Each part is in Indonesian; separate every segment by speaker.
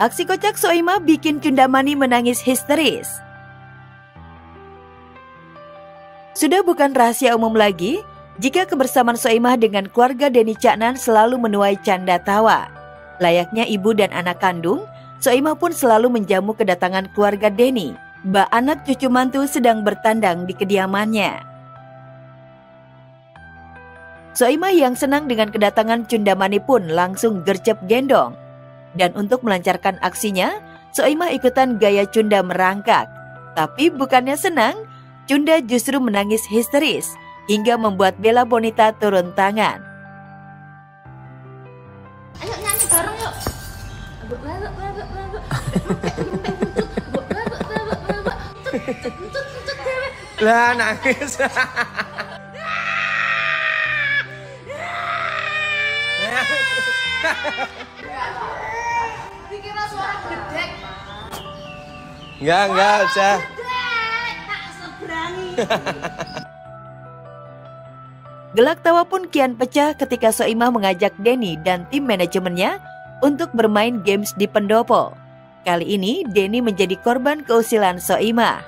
Speaker 1: Aksi kocak Soimah bikin Cundamani menangis histeris. Sudah bukan rahasia umum lagi jika kebersamaan Soimah dengan keluarga Denny Caknan selalu menuai canda tawa. Layaknya ibu dan anak kandung, Soimah pun selalu menjamu kedatangan keluarga Denny. Mbak anak cucu mantu sedang bertandang di kediamannya. Soimah yang senang dengan kedatangan Cundamani pun langsung gercep gendong. Dan untuk melancarkan aksinya, Soimah ikutan gaya Cunda merangkak. Tapi bukannya senang, Cunda justru menangis histeris hingga membuat Bella Bonita turun tangan.
Speaker 2: Ayo nyanyi bareng yuk.
Speaker 3: Lah nangis.
Speaker 2: Dikira suara gede.
Speaker 3: Enggak usah.
Speaker 2: Tak seberangi.
Speaker 1: Gelak tawa pun kian pecah ketika Soimah mengajak Denny dan tim manajemennya untuk bermain games di pendopo. Kali ini Denny menjadi korban keusilan Soimah.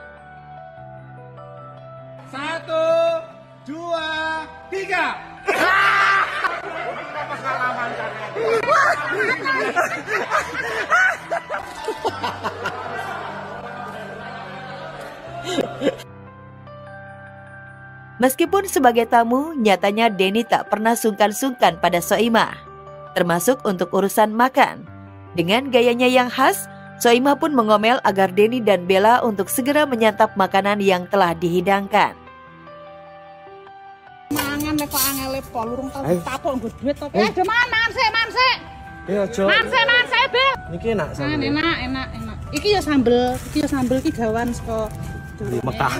Speaker 3: 1, 2, 3.
Speaker 1: Meskipun sebagai tamu, nyatanya Denny tak pernah sungkan-sungkan pada Soimah, termasuk untuk urusan makan. Dengan gayanya yang khas, Soimah pun mengomel agar Denny dan Bella untuk segera menyantap makanan yang telah dihidangkan.
Speaker 2: Mangan nek kok angele pol urung tau tapok nggo duit to. Ada mangan sik.
Speaker 3: Ya aja.
Speaker 2: Mangan sik, Bel.
Speaker 3: Niki enak sambel.
Speaker 2: Enak. Iki ya sambel iki gawan saka
Speaker 3: Mekah.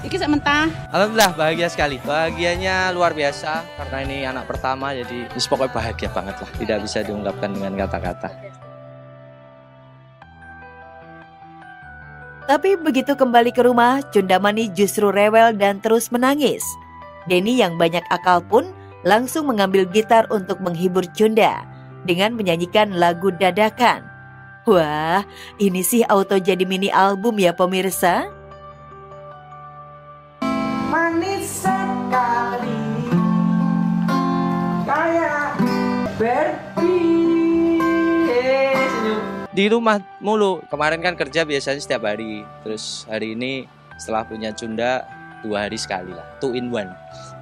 Speaker 2: Iki sak mentah.
Speaker 4: Alhamdulillah bahagia sekali. Bahagianya luar biasa karena ini anak pertama, jadi pokoknya bahagia banget lah. Tidak bisa diungkapkan dengan kata-kata.
Speaker 1: Tapi begitu kembali ke rumah, Cundamani justru rewel dan terus menangis. Denny yang banyak akal pun langsung mengambil gitar untuk menghibur Cunda dengan menyanyikan lagu dadakan. Wah, ini sih auto jadi mini album ya pemirsa.
Speaker 3: Manis sekali kayak Barbie. Senyum.
Speaker 4: Di rumah mulu. Kemarin kan kerja biasanya setiap hari. Terus hari ini setelah punya Cunda 2 hari sekali lah. 2 in 1.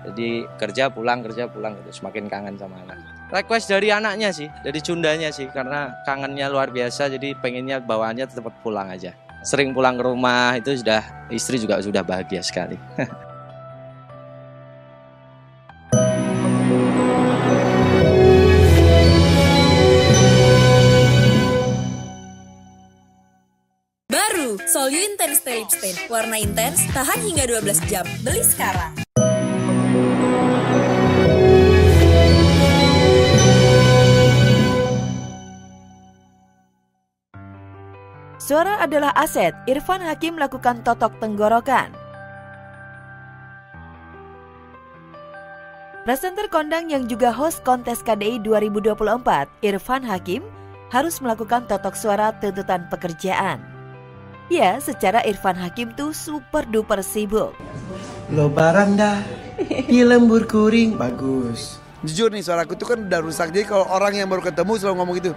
Speaker 4: Jadi kerja pulang gitu. Semakin kangen sama anak. Request dari anaknya sih, dari Cundanya sih, karena kangennya luar biasa. Jadi pengennya bawaannya tetap pulang aja. Sering pulang ke rumah itu sudah, istri juga sudah bahagia sekali.
Speaker 5: Baru Solyu Intense Lip Stain, warna intens, tahan hingga 12 jam. Beli sekarang.
Speaker 1: Suara adalah aset, Irfan Hakim melakukan totok tenggorokan. Presenter kondang yang juga host kontes KDI 2024, Irfan Hakim, harus melakukan totok suara tuntutan pekerjaan. Ya, secara Irfan Hakim tuh super duper sibuk.
Speaker 3: Lo barang dah, film berkuring bagus. Jujur nih, suaraku tuh kan udah rusak. Jadi kalau orang yang baru ketemu selalu ngomong gitu,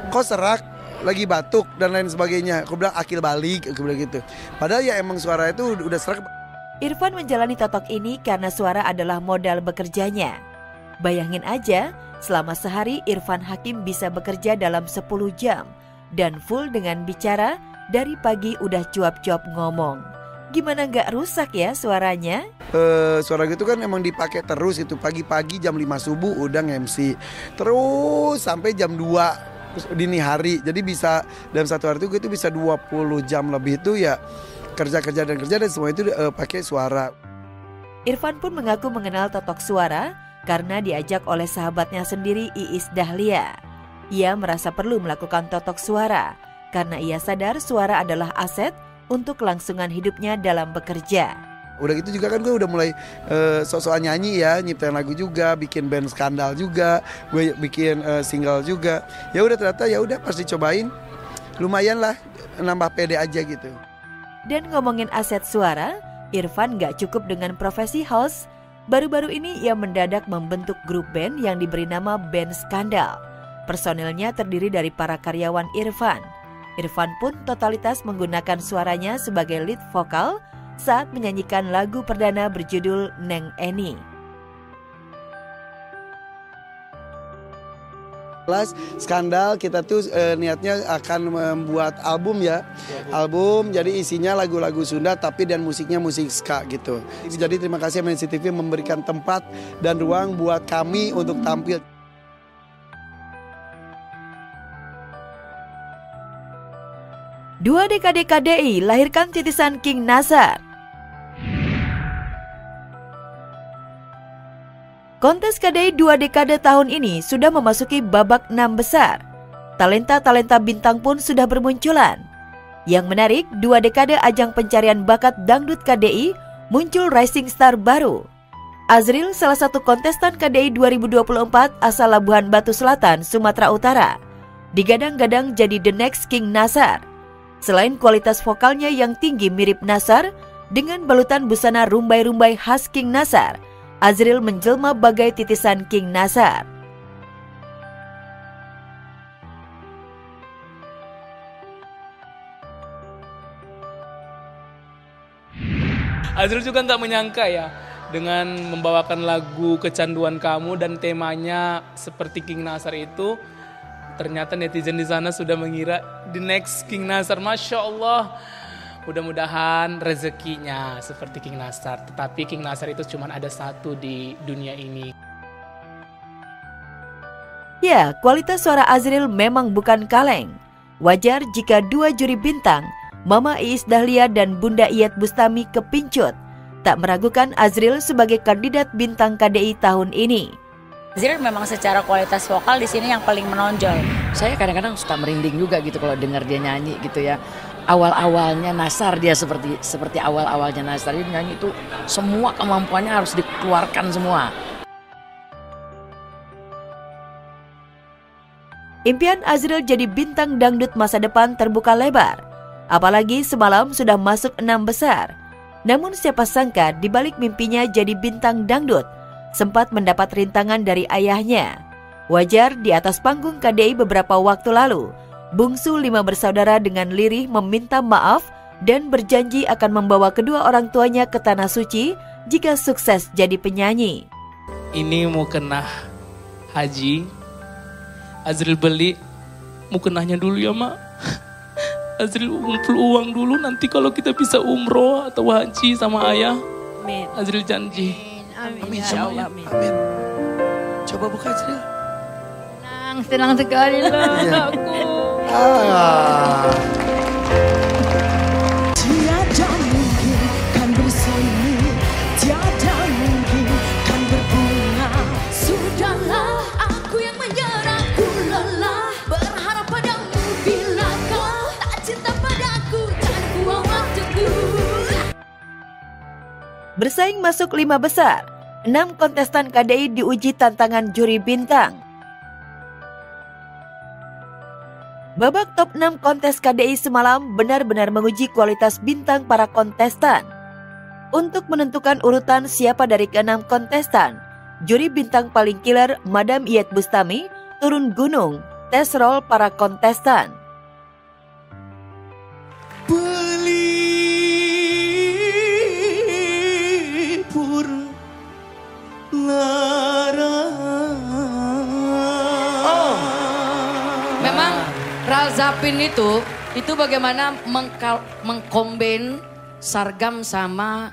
Speaker 3: kok serak, lagi batuk dan lain sebagainya. Aku bilang akil balik, aku bilang gitu. Padahal ya emang suara itu udah serak.
Speaker 1: Irfan menjalani totok ini karena suara adalah modal bekerjanya. Bayangin aja, selama sehari Irfan Hakim bisa bekerja dalam 10 jam dan full dengan bicara. Dari pagi udah cuap-cuap ngomong. Gimana nggak rusak ya suaranya?
Speaker 3: Suara gitu kan emang dipakai terus itu. Pagi-pagi jam 5 subuh udah nge-MC. Terus sampai jam 2 dini hari. Jadi bisa dalam satu hari itu bisa 20 jam lebih itu ya kerja dan semua itu pakai suara.
Speaker 1: Irfan pun mengaku mengenal totok suara karena diajak oleh sahabatnya sendiri Iis Dahlia. Ia merasa perlu melakukan totok suara karena ia sadar suara adalah aset untuk kelangsungan hidupnya dalam bekerja.
Speaker 3: Udah gitu juga kan gue udah mulai sok-sokan nyanyi ya, nyiptain lagu juga, bikin band skandal juga, gue bikin single juga. Ya udah ternyata ya udah pas dicobain lumayan lah nambah pede aja gitu.
Speaker 1: Dan ngomongin aset suara, Irfan gak cukup dengan profesi host. Baru-baru ini ia mendadak membentuk grup band yang diberi nama Band Skandal. Personilnya terdiri dari para karyawan Irfan. Irfan pun totalitas menggunakan suaranya sebagai lead vokal saat menyanyikan lagu perdana berjudul Neng Eni.
Speaker 3: Skandal kita tuh niatnya akan membuat album ya. Album jadi isinya lagu-lagu Sunda tapi dan musiknya musik ska gitu. Jadi terima kasih MNC TV memberikan tempat dan ruang buat kami untuk tampil.
Speaker 1: Dua dekade KDI lahirkan titisan King Nazar. Kontes KDI 2 dekade tahun ini sudah memasuki babak 6 besar. Talenta-talenta bintang pun sudah bermunculan. Yang menarik, 2 dekade ajang pencarian bakat dangdut KDI muncul rising star baru. Azril salah satu kontestan KDI 2024 asal Labuhan Batu Selatan, Sumatera Utara. Digadang-gadang jadi the next King Nazar. Selain kualitas vokalnya yang tinggi mirip Nazar, dengan balutan busana rumbai-rumbai khas King Nazar, Azril menjelma bagai titisan King Nazar.
Speaker 6: Azril juga nggak menyangka ya dengan membawakan lagu Kecanduan Kamu dan temanya seperti King Nazar itu, ternyata netizen di sana sudah mengira the next King Nazar. Masya Allah. Mudah-mudahan rezekinya seperti King Nazar. Tetapi King Nazar itu cuma ada satu di dunia ini.
Speaker 1: Ya, kualitas suara Azril memang bukan kaleng. Wajar jika 2 juri bintang, Mama Iis Dahlia dan Bunda Iyet Bustami kepincut, tak meragukan Azril sebagai kandidat bintang KDI tahun ini.
Speaker 7: Azril memang secara kualitas vokal di sini yang paling menonjol.
Speaker 8: Saya kadang-kadang suka merinding juga gitu kalau dengar dia nyanyi gitu ya. Awal-awalnya Nazar dia seperti awal-awalnya Nazar, dia nyanyi itu semua kemampuannya harus dikeluarkan semua.
Speaker 1: Impian Azril jadi bintang dangdut masa depan terbuka lebar. Apalagi semalam sudah masuk 6 besar. Namun siapa sangka di balik mimpinya jadi bintang dangdut, sempat mendapat rintangan dari ayahnya. Wajar di atas panggung KDI beberapa waktu lalu, bungsu 5 bersaudara dengan lirih meminta maaf dan berjanji akan membawa kedua orang tuanya ke Tanah Suci jika sukses jadi penyanyi.
Speaker 6: Ini mau kena haji, Azril beli mukenahnya dulu ya mak. Azril ngumpul uang dulu, nanti kalau kita bisa umroh atau haji sama ayah.
Speaker 8: Amin.
Speaker 6: Azril janji.
Speaker 8: Amin. Ya Allah, amin.
Speaker 3: Amin. Coba buka Azril.
Speaker 8: Senang sekali lah aku.
Speaker 9: Tiada mungkin kan bersemi, tiada mungkin kan berbunga. Sudahlah aku yang menyerah, ku lelah berharap padamu. Bila kau tak cinta padaku, jangan buang waktuku.
Speaker 1: Bersaing masuk 5 besar, 6 kontestan KDI diuji tantangan juri bintang. Babak top 6 kontes KDI semalam benar-benar menguji kualitas bintang para kontestan. Untuk menentukan urutan siapa dari ke-6 kontestan, juri bintang paling killer Madam Iyet Bustami turun gunung tes role para kontestan.
Speaker 9: Pelipur lara.
Speaker 8: Memang Ral Zapin itu bagaimana mengkombin sargam sama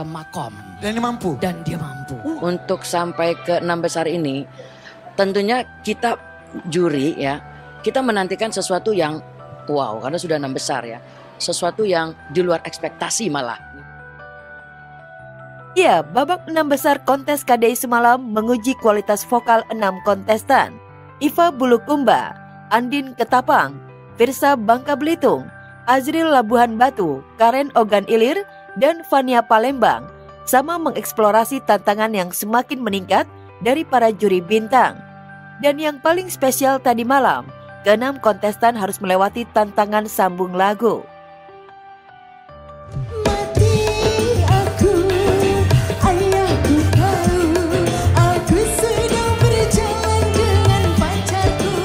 Speaker 8: makom.
Speaker 3: Dan ini mampu.
Speaker 8: Dan dia mampu. Untuk sampai ke 6 besar ini, tentunya kita juri ya, kita menantikan sesuatu yang wow, karena sudah 6 besar ya. Sesuatu yang di luar ekspektasi malah.
Speaker 1: Ya, babak 6 besar kontes KDI semalam menguji kualitas vokal 6 kontestan. Iva Bulukumba, Andin Ketapang, Firsa Bangka Belitung, Azril Labuhan Batu, Karen Ogan Ilir, dan Fania Palembang sama mengeksplorasi tantangan yang semakin meningkat dari para juri bintang. Dan yang paling spesial tadi malam, Keenam kontestan harus melewati tantangan sambung lagu.
Speaker 9: Mati aku, ayahku tahu, aku sedang berjalan dengan pacarku.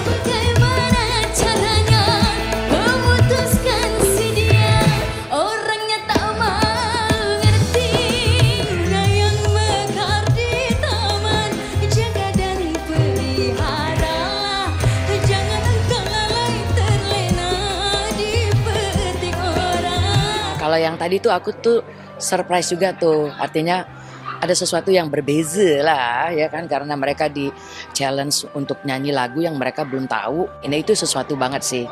Speaker 9: Bagaimana caranya memutuskan si dia? Orangnya tak mau ngerti. Bunga yang mekar di taman, jaga dan peliharalah. Jangan engkau lalai terlena dipetik orang.
Speaker 8: Kalau yang tadi tuh aku tuh surprise juga tuh, artinya ada sesuatu yang berbeza lah ya kan, karena mereka di challenge untuk nyanyi lagu yang mereka belum tahu. Ini itu sesuatu banget sih.